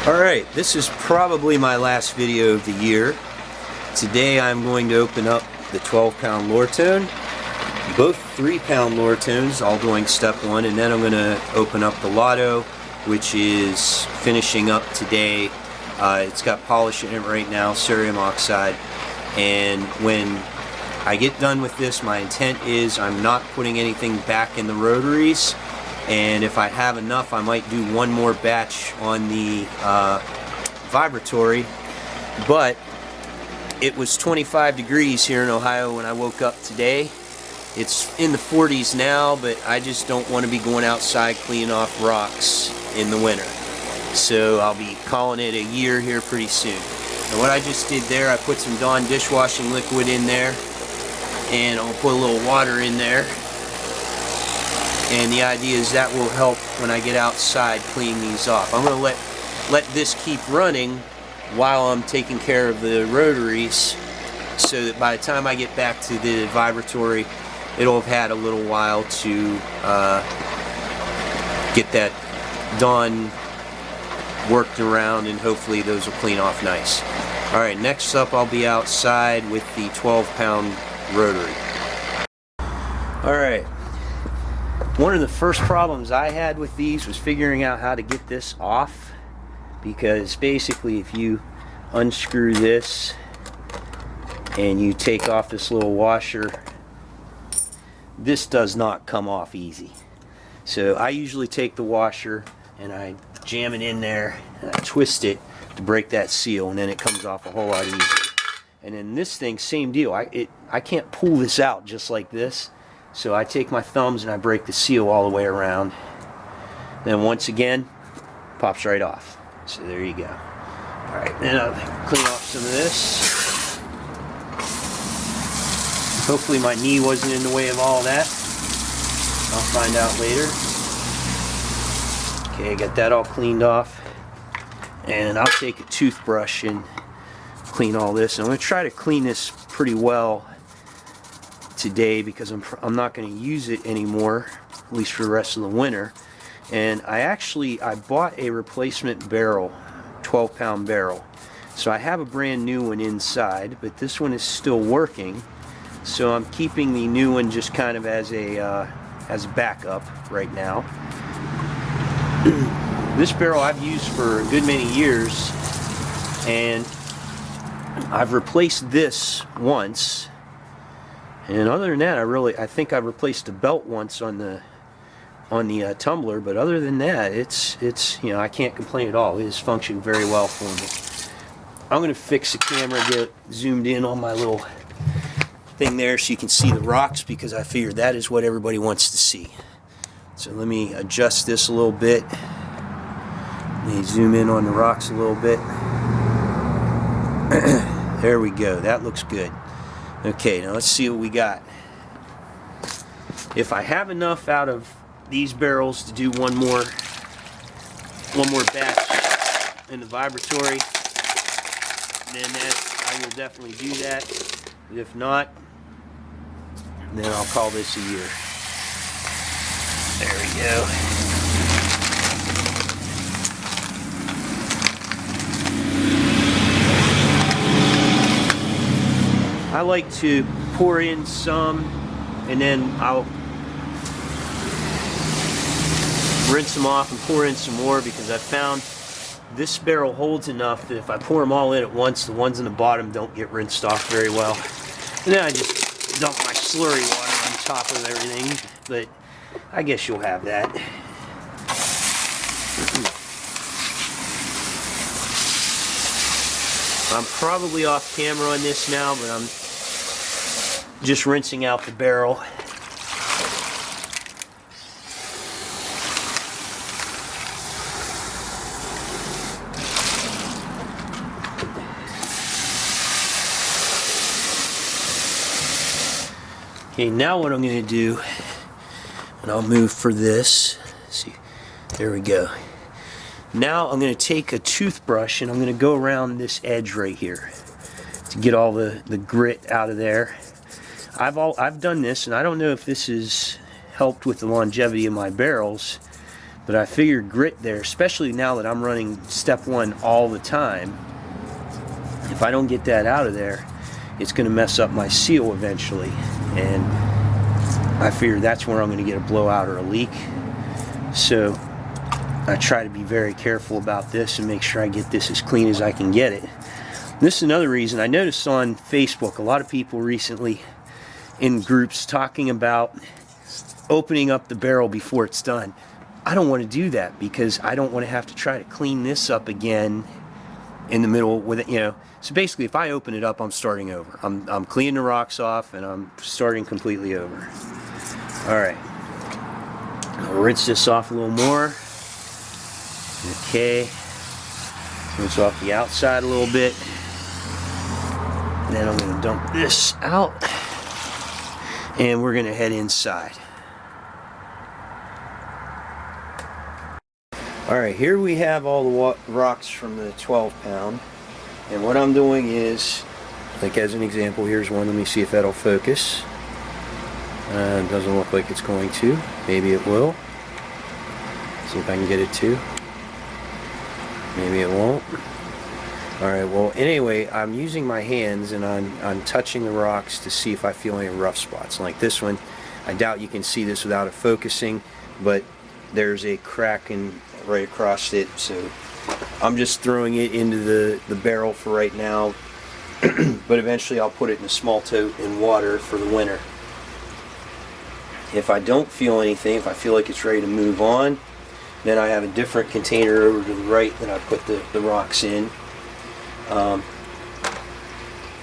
Alright, this is probably my last video of the year. Today I'm going to open up the 12-pound Lortone, both 3-pound Lortones, all doing step 1, and then I'm going to open up the LotO, which is finishing up today. It's got polish in it right now, cerium oxide, and when I get done with this, my intent is I'm not putting anything back in the rotaries. And if I have enough, I might do one more batch on the vibratory. But it was 25 degrees here in Ohio when I woke up today. It's in the 40s now, but I just don't want to be going outside cleaning off rocks in the winter. So I'll be calling it a year here pretty soon. And what I just did there, I put some Dawn dishwashing liquid in there, and I'll put a little water in there. And the idea is that will help when I get outside clean these off. I'm going to let this keep running while I'm taking care of the rotaries, so that by the time I get back to the vibratory, it'll have had a little while to get that Dawn worked around, and hopefully those will clean off nice. Alright, next up I'll be outside with the 12-pound rotary. Alright. One of the first problems I had with these was figuring out how to get this off, because basically if you unscrew this and you take off this little washer, this does not come off easy. So I usually take the washer and I jam it in there and I twist it to break that seal, and then it comes off a whole lot easier. And then this thing, same deal. I can't pull this out just like this. So I take my thumbs and I break the seal all the way around. Then once again, pops right off. So there you go. Alright, then I'll clean off some of this. Hopefully my knee wasn't in the way of all that. I'll find out later. Okay, I got that all cleaned off. And I'll take a toothbrush and clean all this. I'm going to try to clean this pretty well today, because I'm not going to use it anymore, at least for the rest of the winter. And I bought a replacement barrel, 12-pound barrel. So I have a brand new one inside, but this one is still working. So I'm keeping the new one just kind of as a backup right now. This barrel I've used for a good many years, and I've replaced this once. And other than that, I think I replaced the belt once on the tumbler, but other than that, it's I can't complain at all. It has functioned very well for me. I'm going to fix the camera, get it zoomed in on my little thing there so you can see the rocks, because I figured that is what everybody wants to see. So let me adjust this a little bit. Let me zoom in on the rocks a little bit. There we go. That looks good. Okay, now let's see what we got. If I have enough out of these barrels to do one more batch in the vibratory, then I will definitely do that. But if not, then I'll call this a year. There we go. I like to pour in some, and then I'll rinse them off and pour in some more, because I found this barrel holds enough that if I pour them all in at once, the ones in the bottom don't get rinsed off very well. And then I just dump my slurry water on top of everything, but I guess you'll have that. I'm probably off camera on this now, but I'm just rinsing out the barrel. Okay, now what I'm going to do, and I'll move for this. See, there we go. Now I'm going to take a toothbrush and I'm going to go around this edge right here to get all the grit out of there. I've done this, and I don't know if this has helped with the longevity of my barrels, But I figured grit there, especially now that I'm running step 1 all the time, if I don't get that out of there, it's going to mess up my seal eventually. And I figure that's where I'm going to get a blowout or a leak. So I try to be very careful about this and make sure I get this as clean as I can get it. This is another reason I noticed on Facebook a lot of people recently in groups talking about opening up the barrel before it's done. I don't want to do that because I don't want to have to try to clean this up again in the middle with it, you know. So basically, if I open it up, I'm starting over. I'm cleaning the rocks off and I'm starting completely over. All right, I'll rinse this off a little more. Okay, rinse off the outside a little bit. Then I'm going to dump this out, and we're going to head inside. Alright, here we have all the rocks from the 12 pound, and what I'm doing is, like as an example, here's one. Let me see if that'll focus. It doesn't look like it's going to. Maybe it will. See if I can get it to. Maybe it won't. Alright, well anyway, I'm using my hands and I'm touching the rocks to see if I feel any rough spots. Like this one, I doubt you can see this without it focusing, but there's a crack right across it, so I'm just throwing it into the barrel for right now. But eventually I'll put it in a small tote in water for the winter. If I don't feel anything, if I feel like it's ready to move on, then I have a different container over to the right that I put the rocks in.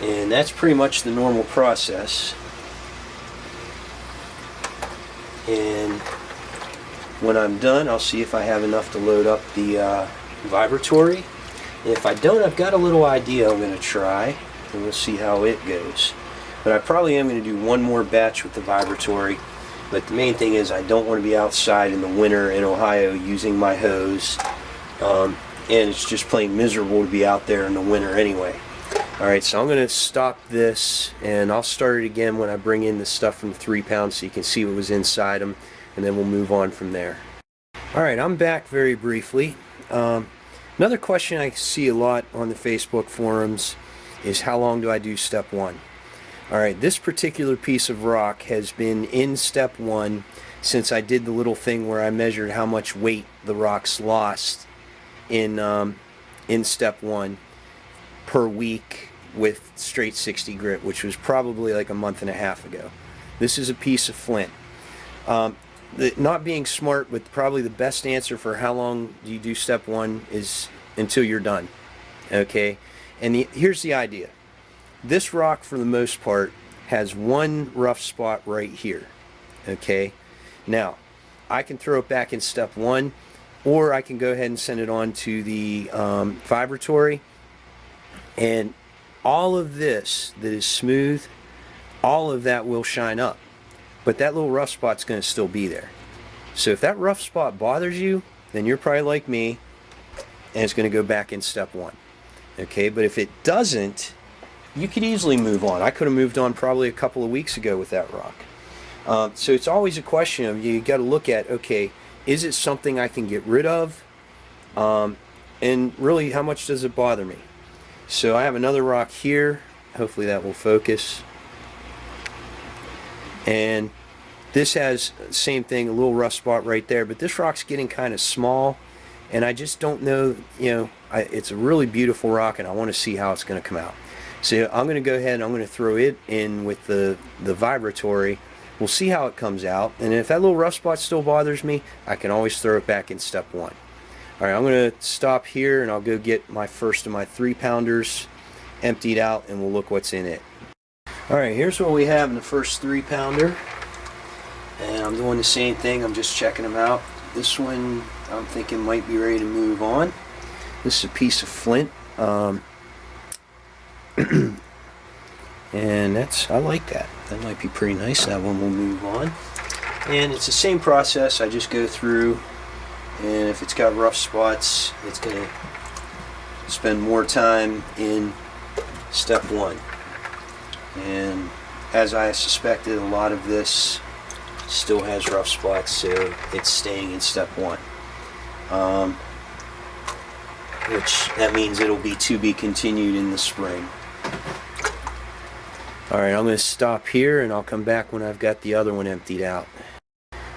And that's pretty much the normal process. And when I'm done, I'll see if I have enough to load up the vibratory. And if I don't, I've got a little idea I'm going to try, and we'll see how it goes. But I probably am going to do one more batch with the vibratory. But the main thing is I don't want to be outside in the winter in Ohio using my hose. And it's just plain miserable to be out there in the winter anyway. Alright, so I'm going to stop this, and I'll start it again when I bring in the stuff from the 3 pound so you can see what was inside them, and then we'll move on from there. Alright, I'm back very briefly. Another question I see a lot on the Facebook forums is how long do I do step 1? Alright, this particular piece of rock has been in step 1 since I did the little thing where I measured how much weight the rocks lost in step 1 per week with straight 60 grit, which was probably like a month and a half ago. This is a piece of flint. Not being smart, but probably the best answer for how long do you do step 1 is until you're done. Okay, and here's the idea. This rock, for the most part, has one rough spot right here. Okay, now I can throw it back in step 1, or I can go ahead and send it on to the vibratory, and all of this that is smooth, all of that will shine up, but that little rough spot's going to still be there. So if that rough spot bothers you, then you're probably like me, and it's going to go back in step 1. Okay, but if it doesn't, you could easily move on. I could have moved on probably a couple of weeks ago with that rock. So it's always a question of you got to look at, okay, is it something I can get rid of? And really, how much does it bother me? So I have another rock here. Hopefully that will focus. And this has the same thing, a little rough spot right there. But this rock's getting kind of small, and I just don't know, you know, it's a really beautiful rock, and I want to see how it's going to come out. So I'm going to go ahead and I'm going to throw it in with the vibratory. We'll see how it comes out, and if that little rough spot still bothers me, I can always throw it back in step 1. Alright, I'm going to stop here and I'll go get my first of my 3 pounders emptied out, and we'll look what's in it. Alright, here's what we have in the first 3 pounder, and I'm doing the same thing. I'm just checking them out. This one I'm thinking might be ready to move on. This is a piece of flint. And I like that. That might be pretty nice. That one will move on. And it's the same process. I just go through, and if it's got rough spots, it's going to spend more time in step 1. And as I suspected, a lot of this still has rough spots, so it's staying in step 1. which that means it'll be to be continued in the spring. Alright, I'm going to stop here and I'll come back when I've got the other one emptied out.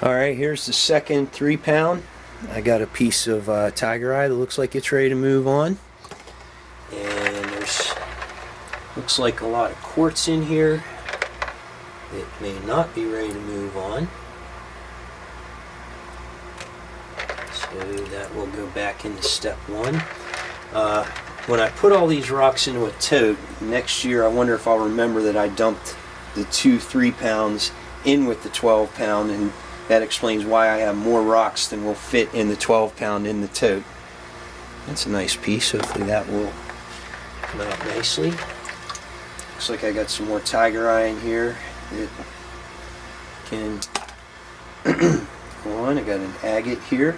Alright, here's the second 3 pound. I got a piece of tiger eye that looks like it's ready to move on. And there's looks like a lot of quartz in here. It may not be ready to move on. So that will go back into step 1. When I put all these rocks into a tote, next year I wonder if I'll remember that I dumped the 2 3 pounds in with the 12 pound, and that explains why I have more rocks than will fit in the 12 pound in the tote. That's a nice piece. Hopefully that will come out nicely. Looks like I got some more tiger eye in here that can go on. I got an agate here.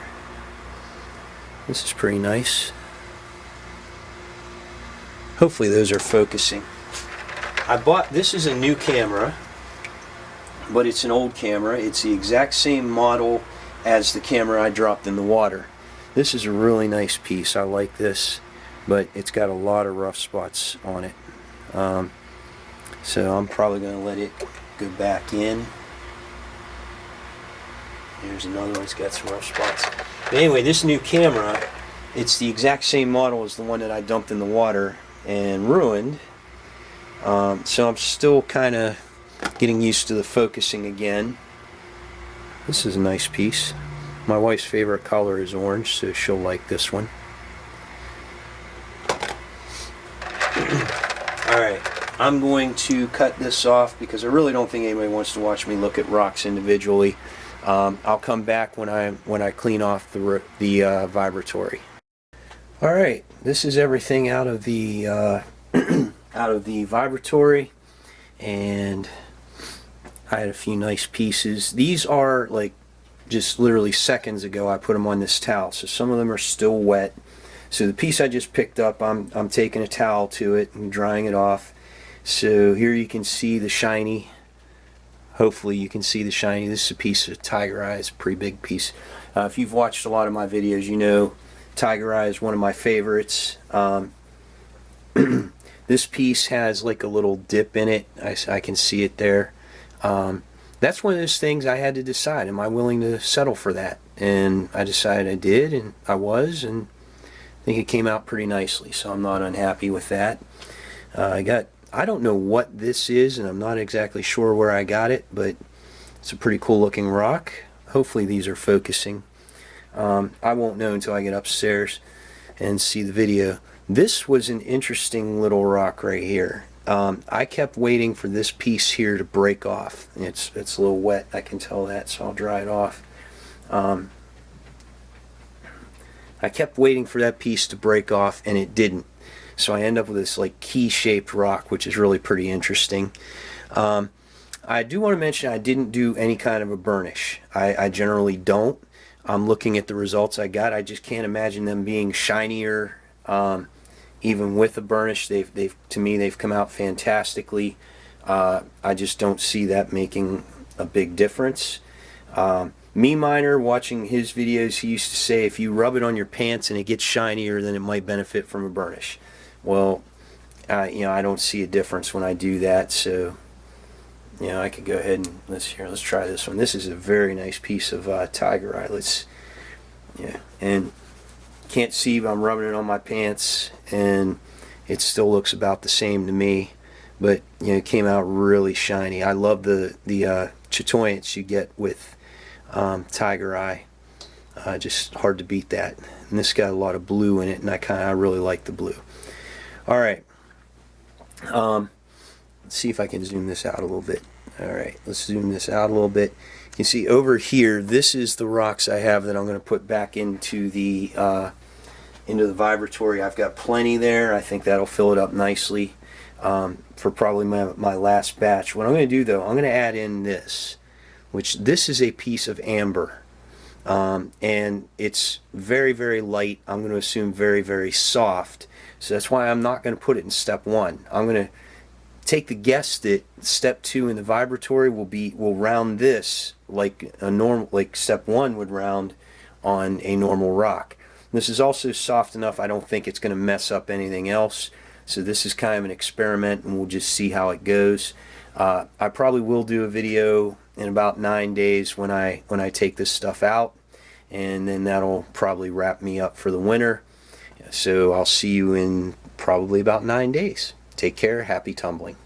This is pretty nice. Hopefully those are focusing. This is a new camera, but it's an old camera. It's the exact same model as the camera I dropped in the water. This is a really nice piece. I like this, but it's got a lot of rough spots on it. So I'm probably going to let it go back in. Here's another one that's got some rough spots. But anyway, this new camera, it's the exact same model as the one that I dumped in the water and ruined. So I'm still kind of getting used to the focusing again. This is a nice piece. My wife's favorite color is orange, so she'll like this one. Alright, I'm going to cut this off because I really don't think anybody wants to watch me look at rocks individually. I'll come back when I clean off the vibratory. Alright, this is everything out of the out of the vibratory, and I had a few nice pieces. These are like just literally seconds ago I put them on this towel, so some of them are still wet. So the piece I just picked up, I'm taking a towel to it and drying it off. So here you can see the shiny. Hopefully you can see the shiny. This is a piece of tiger eye. It's a pretty big piece. If you've watched a lot of my videos, you know tiger eye is one of my favorites. This piece has like a little dip in it. I can see it there. That's one of those things I had to decide. Am I willing to settle for that? And I decided I did, and I was, and I think it came out pretty nicely. So I'm not unhappy with that. I don't know what this is, and I'm not exactly sure where I got it, but it's a pretty cool looking rock. Hopefully these are focusing. I won't know until I get upstairs and see the video. This was an interesting little rock right here. I kept waiting for this piece here to break off. It's a little wet, I can tell that, so I'll dry it off. I kept waiting for that piece to break off, and it didn't. So I end up with this like key-shaped rock, which is really pretty interesting. I do want to mention I didn't do any kind of a burnish. I generally don't. I'm looking at the results I got. I just can't imagine them being shinier, even with a burnish. To me, they've come out fantastically. I just don't see that making a big difference. Me Miner, watching his videos, he used to say if you rub it on your pants and it gets shinier, then it might benefit from a burnish. Well, I don't see a difference when I do that, so I could go ahead and let's try this one. This is a very nice piece of tiger eye. And can't see, but I'm rubbing it on my pants, and it still looks about the same to me. But it came out really shiny. I love the chatoyance you get with tiger eye. Just hard to beat that. And this got a lot of blue in it, and I really like the blue. All right. Let's see if I can zoom this out a little bit. All right, let's zoom this out a little bit. You can see over here, this is the rocks I have that I'm going to put back into the vibratory. I've got plenty there. I think that'll fill it up nicely for probably my last batch. What I'm going to do though, I'm going to add in this, which this is a piece of amber. And it's very, very light. I'm going to assume very, very soft. So that's why I'm not going to put it in step 1. I'm going to take the guess that step 2 in the vibratory will round this like a normal, like step 1 would round on a normal rock. This is also soft enough, I don't think it's going to mess up anything else. So this is kind of an experiment, and we'll just see how it goes. I probably will do a video in about 9 days when I take this stuff out, and then that'll probably wrap me up for the winter. So I'll see you in probably about 9 days. Take care. Happy tumbling.